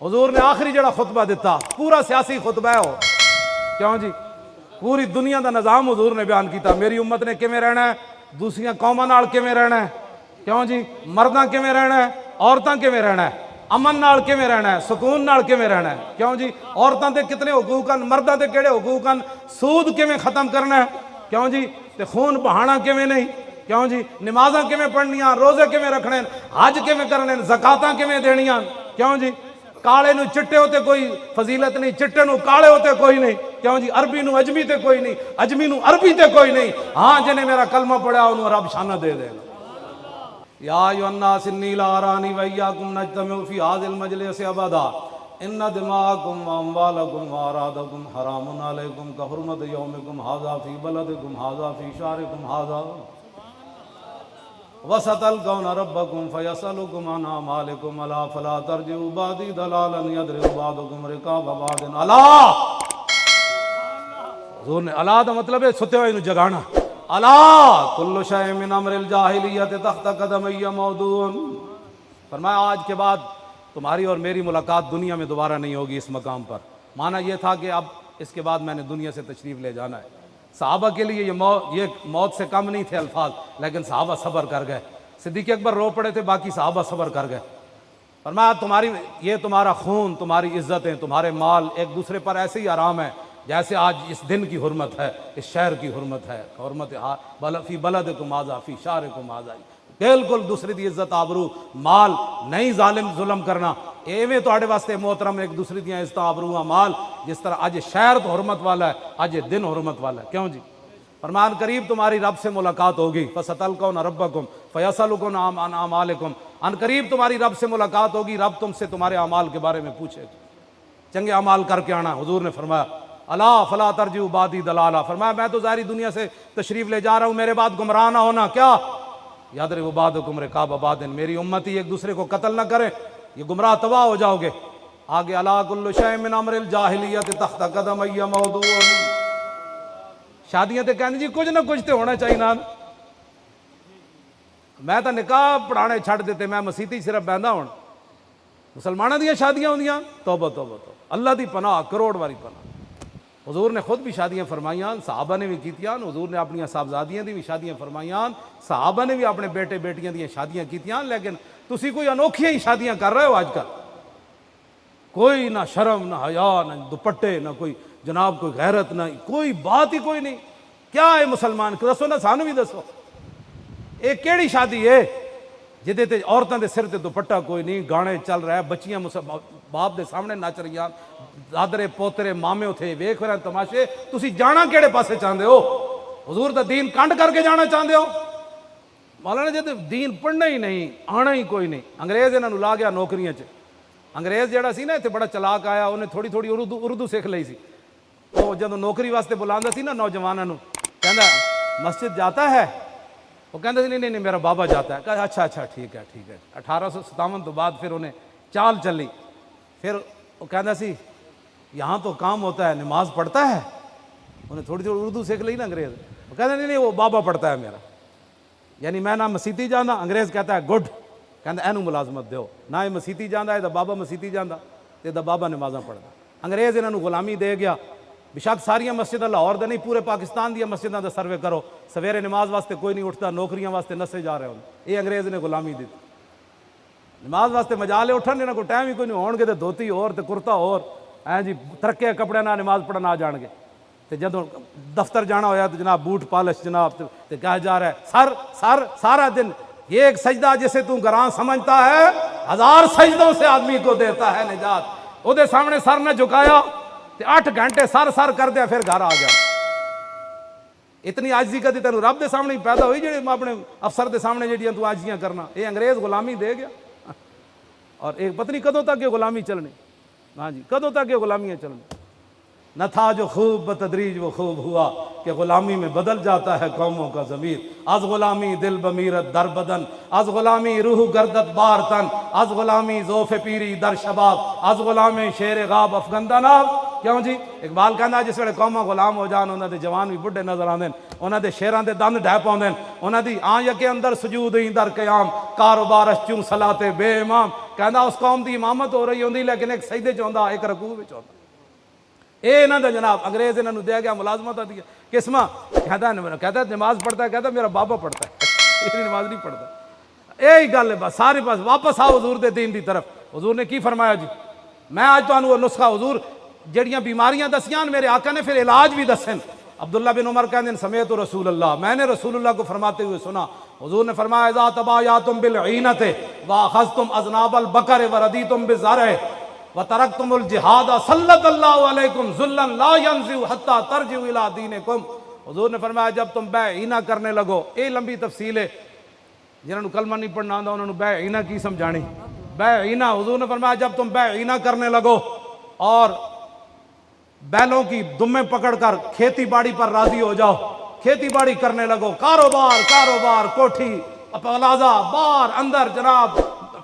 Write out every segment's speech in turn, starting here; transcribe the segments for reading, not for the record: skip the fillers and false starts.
حضور نے آخری جڑا خطبہ دیتا پورا سیاسی خطبہ ہے وہ، کیوں جی پوری دنیا دا نظام حضور نے بیان کیتا، میری امت نے کیویں رہنا ہے، دوسریاں قوماں نال کیویں رہنا ہے، کیوں جی مرداں کیویں رہنا ہے، عورتاں کیویں رہنا ہے، امن نال کیویں رہنا ہے، سکون نال کیویں رہنا ہے، کیوں جی عورتاں دے کتنے حقوق ہیں، مرداں دے کیڑے حقوق ہیں، سود کیویں ختم کرنا ہے، کیوں جی تے خون بہانا کیویں نہیں، کیوں جی نمازاں کیویں پڑھنیاں، روزے کیویں رکھنے، حج کیویں کرنے، زکاتاں کیویں دینیاں، کیوں جی کالے نو چٹے ہوتے کوئی فضیلت نہیں، چٹے نو کالے ہوتے کوئی نہیں، کیوں جی عربی نو اجمی تے کوئی نہیں، اجمی نو عربی تے کوئی نہیں، ہاں جنہیں میرا کلمہ پڑھا انہوں رب شانہ دے دے گا۔ یا ایھا الناس انی لا ارانی وایاکم نجتمع فی ھذا المجلس ابدا ان دماءکم واموالکم واعراضکم حرام علیکم کحرمت یومکم ھذا فی بلدکم ھذا فی شہرکم ھذا وستلقون ربکم فیسألکم عن اعمالکم الا فلا ترجعوا بعدی ضلالا یضرب بعضکم رقاب بعض۔ الا حضور نے الا دا مطلب ہے ستے ہوئے نو جگانا، الا کل شیء من امر الجاہلیت تحت قدمی موضوع، فرمایا آج کے بعد تمہاری اور میری ملاقات دنیا میں دوبارہ نہیں ہوگی اس مقام پر۔ معنی یہ تھا کہ اب اس کے بعد میں نے دنیا سے تشریف لے جانا ہے۔ صحابہ کے لیے یہ موت سے کم نہیں تھے الفاظ، لیکن صحابہ صبر کر گئے، صدیق اکبر رو پڑے تھے، باقی صحابہ صبر کر گئے۔ فرمایا یہ تمہارا خون، تمہاری عزتیں، تمہارے مال ایک دوسرے پر ایسے ہی آرام ہے جیسے آج اس دن کی حرمت ہے، اس شہر کی حرمت ہے، حرمت فی بلدکم ھذا فی شہرکم ھذا، بالکل دوسری دی عزت آبرو مال نہیں ظلم کرنا، ایویں تواڈے واسطے محترم ایک دوسری دیاں عزت آبرو مال، جس طرح اج شہر تو حرمت والا ہے، اج دن حرمت والا ہے، کیوں جی فرمان قریب تمہاری رب سے ملاقات ہوگی، فستلقون ربکم فیسألکم عن اعمالکم، ان قریب تمہاری رب سے ملاقات ہوگی، رب تم سے تمہارے اعمال کے بارے میں پوچھے گا، چنگے اعمال کر کے آنا۔ حضور نے فرمایا الا فلا ترجعوا بعدی ضلالا، فرمایا میں تو ظاہری دنیا سے تشریف لے جا رہا ہوں، میرے بعد گمراہ نہ ہونا، کیا یضرب بعضکم رقاب بعض، میری امتی ایک دوسرے کو قتل نہ کرے، یہ گمراہ تباہ ہو جاؤ گے۔ آگے الا کل شیء من امر الجاہلیت تحت قدمی موضوع، شادیاں تے کہندے جی کچھ نہ کچھ تے ہونا چاہیے نا، میں تو نکاح پڑھانے چھڑ دیتے، میں مسیتی صرف بہندا ہوں، مسلمانوں دیاں شادیاں ہوندیاں، توبہ توبہ توبہ، اللہ دی پناہ، کروڑ واری پناہ۔ حضور نے خود بھی شادیاں فرمائیاں، صحابہ نے بھی کیتیاں، حضور نے اپنی صاحبزادیاں دی بھی شادیاں فرمائیاں، صحابہ نے بھی اپنے بیٹے بیٹیاں دیاں شادیاں کیتیاں، لیکن تسی کوئی انوکھیاں ہی شادیاں کر رہے ہو آج کل، کوئی نہ شرم نہ حیا نہ دوپٹے نہ کوئی جناب کوئی غیرت نہ کوئی بات ہی کوئی نہیں، کیا ہے مسلمان دسو نا، سانو بھی دسو یہ کیڑی شادی ہے جدے تے عورتاں دے سر تے دوپٹہ کوئی نہیں، گانے چل رہا ہے، بچیاں باپ دے سامنے نچ رہیاں، دادرے پوترے مامے اتھے ویکھ رہے ہیں تماشے، تسی جانا کیڑے پاسے چاہندے ہو؟ حضور دا دین کنڈ کر کے جانا چاہندے ہو؟ مولانا جی دین پڑھنا ہی نہیں، آنا ہی کوئی نہیں، انگریز انہاں نو لا گیا نوکریاں چ، انگریز جہاں سی نا اتنے بڑا چلاک آیا، انہیں تھوڑی تھوڑی اردو سیکھ لی سی، وہ جب نوکری واسطے بلاندا سی نا نوجوانوں، کہندا مسجد جاتا ہے؟ وہ کہندے سی نہیں میرا بابا جاتا ہے، کہا اچھا اچھا ٹھیک ہے ٹھیک ہے۔ 1857 تو بعد پھر انہیں چال چلی، پھر وہ کہندا سی یہاں تو کام ہوتا ہے، نماز پڑھتا ہے؟ انہیں تھوڑی تھوڑی اردو سیکھ لی نا انگریز، وہ کہتے نہیں وہ بابا پڑھتا ہے میرا، یعنی میں نہ مسیتی جانا، انگریز کہتا ہے گڈ، کہتا اینو ملازمت دیو، نہ یہ مسیتی جانا ہے تو بابا مسیتی جانا تے دا بابا نمازاں پڑھتا۔ انگریز انہوں نے غلامی دے گیا، بشک ساریاں مسجداں لاہور دے نہیں پورے پاکستان دیا مسجداں دا سروے کرو، سویرے نماز واسطے کوئی نہیں اٹھتا، نوکریاں واسطے نسے جا رہے ہوں، یہ انگریز نے غلامی دی، نماز واسطے مجالے اٹھن انہاں کو ٹائم ہی کوئی نہیں، ہون گے تے دھوتی اور تے کرتا اور جی ترکے کپڑے نہ نماز پڑھنا آ جان گے، تے جدوں دفتر جانا ہویا تو جناب بوٹ پالش جناب تے کہا جا رہا ہے سارا دن یہ ایک سجدہ جسے تو گراں سمجھتا ہے 1000 سجدوں سے آدمی کو دیتا ہے نجات، او دے سامنے سر نہ جھکایا تے 8 گھنٹے سر کر دیا پھر گھر آ گیا۔ اتنی عاجزی کدی تینوں رب دے سامنے پیدا ہوئی جڑے اپنے افسر دے سامنے جڑیاں تو عاجزیاں کرنا، یہ انگریز غلامی دے گیا، اور ایک پتہ نہیں کدوں تک یہ غلامی چلنی، ہاں جی کدوں تک یہ غلامیاں چلنی۔ نہ تھا جو خوب بتدریج وہ خوب ہوا کہ غلامی میں بدل جاتا ہے قوموں کا ضمیر، از غلامی دل بمیرت در بدن، از غلامی روح گردت بار تن، از غلامی ذوف پیری در شباب، از غلامی شیر غاب افغندہ ناب۔ کیوں جی اقبال کہنا جس ویلے قوماں غلام ہو جان انہاں دے جوان بھی بڈھے نظر آندے، انہاں دے شیراں دے دند ڈھہ پاؤندے، انہاں دی آن یکے اندر سجود ہی در قیام، کاروبارش چوں صلاتے بے امام، کہندا اس قوم دی امامت ہو رہی ہوندی لیکن ایک سجدے چ ہوندا ایک رکوع وچ ہوندا. اے انہاں دا جناب انگریز انہاں نوں دے گیا ملازمت دی قسمہ. کہتا نماز پڑھتا ہے, کہتا میرا بابا پڑھتا ہے, اتنی نماز نہیں پڑھتا. یہی گل ہے بس سارے پاس. واپس آؤ حضور دے دین دی طرف. حضور نے کی فرمایا جی؟ میں آج تانوں وہ نسخہ حضور جڑیاں بیماریاں دسیاں میرے آقا نے پھر علاج بھی دسن. عبداللہ بن عمر کہتے ہیں سمیعت رسول اللہ, میں نے رسول اللہ کو فرماتے ہوئے سنا. حضور نے فرمایا اذا تبایعتم بالعینۃ واخذتم اذناب البقر وردیتم بالزرع وترکتم الجہاد سلط اللہ علیکم ذلا لا ينزع حتى ترجعوا الى دینکم. حضور نے فرمایا جب تم بے عینہ کرنے لگو, یہ لمبی تفصیل ہے, جنہوں نے کلمہ نہیں پڑھنا آندا انہوں نے بے عینہ کی سمجھانی. بے عینہ حضور نے فرمایا جب تم بے عینہ کرنے لگو اور بیلوں کی دمیں پکڑ کر کھیتی باڑی پر راضی ہو جاؤ, کھیتی باڑی کرنے لگو, کاروبار کوٹھی پلازا بار اندر جناب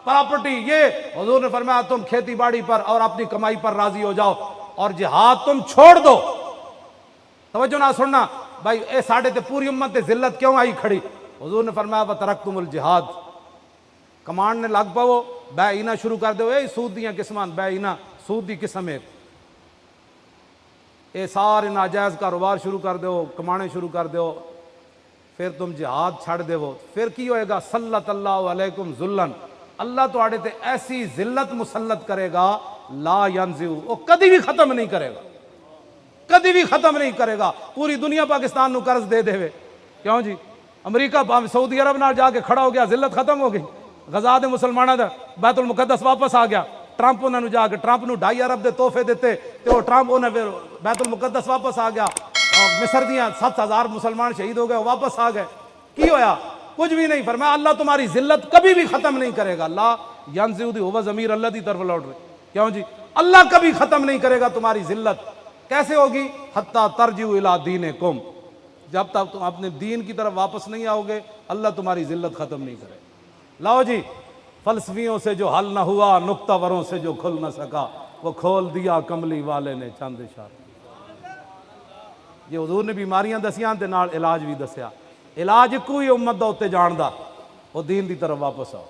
پراپرٹی, یہ حضور نے فرمایا تم کھیتی باڑی پر اور اپنی کمائی پر راضی ہو جاؤ اور جہاد تم چھوڑ دو. توجہ نہ سننا بھائی, اے ساڑھے تے پوری امت تے ذلت کیوں آئی کھڑی؟ حضور نے فرمایا وترکتم الجہاد, کمانڈ نے لگ پاؤ بے عینہ شروع کر دو. اے سود دیاں قسمان, بے عینہ سود دی قسم ہے, اے سارے ناجائز کاروبار شروع کر دو, کمانے شروع کر دو, پھر تم جہاد چھڑ دو. پھر کی ہوئے گا؟ سلط اللہ علیکم ذلن, اللہ تو آڑے تے ایسی ذلت مسلط کرے گا لا ینزع, وہ کدی بھی ختم نہیں کرے گا, کدی بھی ختم نہیں کرے گا. پوری دنیا پاکستان نو قرض دے دے. کیوں جی؟ امریکہ سعودی عرب نال جا کے کھڑا ہو گیا, ذلت ختم ہو گئی. غزا دے مسلمانوں دا بیت المقدس واپس آ گیا. ٹرمپ انہوں نے جا کے ٹرمپ نو 2.5 ارب دے تحفے دیتے تے وہ ٹرمپ انہیں بیت المقدس واپس آ گیا. مصر دیاں 7,000 مسلمان شہید ہو گئے, واپس آ گئے. کی ہویا؟ کچھ بھی نہیں. فرمایا اللہ تمہاری ذلت کبھی بھی ختم نہیں کرے گا. لا ینزع دی ہوا ضمیر اللہ دی طرف لوٹ رہے. کیوں جی؟ اللہ کبھی ختم نہیں کرے گا تمہاری ذلت. کیسے ہوگی؟ حتی ترجعوا الی دینکم, جب تک تم اپنے دین کی طرف واپس نہیں آؤ گے اللہ تمہاری ذلت ختم نہیں کرے. لاؤ جی, فلسفیوں سے جو حل نہ ہوا, نکتہ وروں سے جو کھل نہ سکا, وہ کھول دیا کملی والے نے چند اشارے. یہ حضور نے بیماریاں دسیاں تے نال علاج بھی دسیا. علاج کوئی امت دا اتنے جان دا, وہ دین دی طرف واپس آؤ.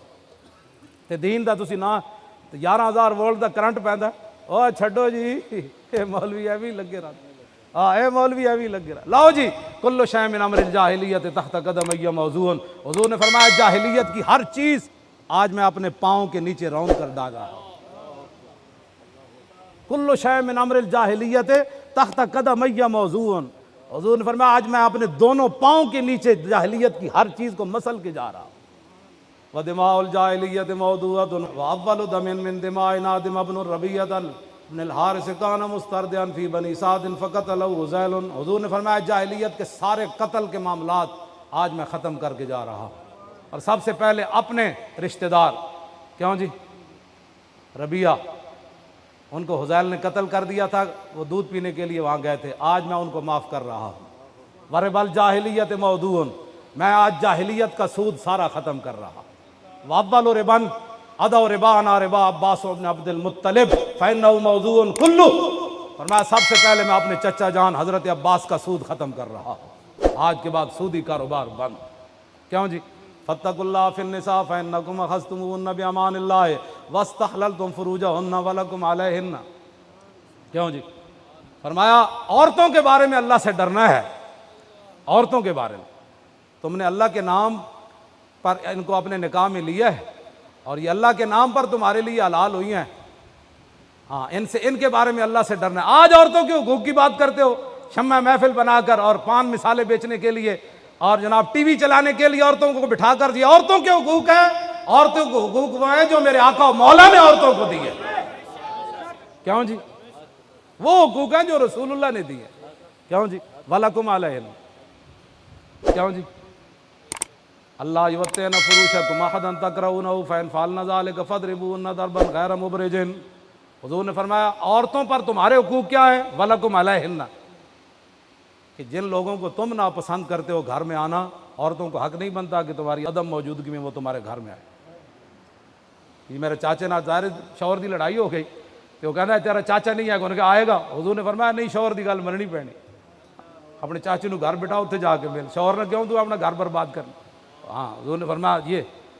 تے دین دا تسی نہ 11,000 وولٹ دا کرنٹ پیندا, او چھڈو جی, اے مولوی ایویں لگے رہتے. اے مولوی ایویں لگے رہا. لاؤ جی, کل شیء من امر الجاہلیت تحت قدمی موضوع. حضور نے فرمایا جاہلیت کی ہر چیز آج میں اپنے پاؤں کے نیچے رون کر ڈالا. کل شیء من امر الجاہلیت تحت قدمی موضوع. حضور نے فرمایا آج میں اپنے دونوں پاؤں کے نیچے جاہلیت کی ہر چیز کو مسل کے جا رہا ہوں. وَدِمَاءُ الْجَاهِلِيَّةِ مَوْضُوعَةٌ وَأَوَّلُ دَمٍ مِّن دِمَاءِ نَادِمَ بْنُ الرَّبِيعَةِ بْنِ الْحَارِثِ كَانَ مُسْتَرْدِعًا فِي بَنِي سَعْدٍ فَقَتَلَهُ هُذَيْلٌ. حضور نے فرمایا جاہلیت کے سارے قتل کے معاملات آج میں ختم کر کے جا رہا ہوں. اور سب سے پہلے اپنے رشتہ دار, کیوں جی؟ ربیعہ, ان کو حذیل نے قتل کر دیا تھا, وہ دودھ پینے کے لیے وہاں گئے تھے, آج میں ان کو معاف کر رہا ہوں. وَرِبَ الْجَاهِلِيَّةِ مَوْضُوعٌ, میں آج جاہلیت کا سود سارا ختم کر رہا ہوں. وَأَوَّلُ رِبًا أَدَوْ رِبَانَا رِبَا عَبَّاسُ بْنِ عَبْدِ الْمُطَّلِبِ فَإِنَّهُ موضوع كُلُّ. فرمایا سب سے پہلے میں اپنے چچا جان حضرت عباس کا سود ختم کر رہا ہوں. آج کے بعد سودی کاروبار بند. کیوں جی؟ فَاتَّقُوا اللَّهَ فِي النِّسَاءِ فَإِنَّكُمْ أَخَذْتُمُوهُنَّ بِأَمَانِ اللَّهِ وَاسْتَحْلَلْتُمْ فُرُوجَهُنَّ وَلَكُمْ عَلَيْهِنَّ. کیوں جی؟ فرمایا عورتوں کے بارے میں اللہ سے ڈرنا ہے. عورتوں کے بارے میں تم نے اللہ کے نام پر ان کو اپنے نکاح میں لیا ہے اور یہ اللہ کے نام پر تمہارے لیے حلال ہوئی ہیں. ہاں, ان کے بارے میں اللہ سے ڈرنا ہے. آج عورتوں کے حقوق کی بات کرتے ہو, شمع محفل بنا کر اور پان مثالیں بیچنے کے لیے اور جناب ٹی وی چلانے کے لیے عورتوں کو بٹھا کر دیا. عورتوں کے حقوق ہیں, عورتوں کو حقوق وہ ہیں جو میرے آقا و مولا نے عورتوں کو دیے. کیوں جی؟ وہ حقوق ہیں جو رسول اللہ نے دیے. کیوں جی؟ وَلَكُمْ عَلَيْهِنَّ. کیوں جی؟ اللہ یوتین فروشکم احدا تکرہونہ فإن فعلن ذلک فاضربوہن ضربا غیر مبرج. حضور نے فرمایا عورتوں پر تمہارے حقوق کیا ہیں؟ وَلَكُمْ عَلَيْهِنَّ, کہ جن لوگوں کو تم ناپسند کرتے ہو گھر میں آنا, عورتوں کو حق نہیں بنتا کہ تمہاری عدم موجودگی میں وہ تمہارے گھر میں آئے. یہ میرے چاچے نہ ظاہر شوہر دی لڑائی ہو گئی تو وہ کہنا ہے تیرا چاچا نہیں ہے, انہوں نے کہا آئے گا. حضور نے فرمایا نہیں, شوہر دی گل مننی پینی. اپنے چاچے نو گھر بٹھاؤ, اتنے جا کے مل. شوہر نے کیوں تو اپنا گھر برباد کرنا. ہاں, حضور نے فرمایا یہ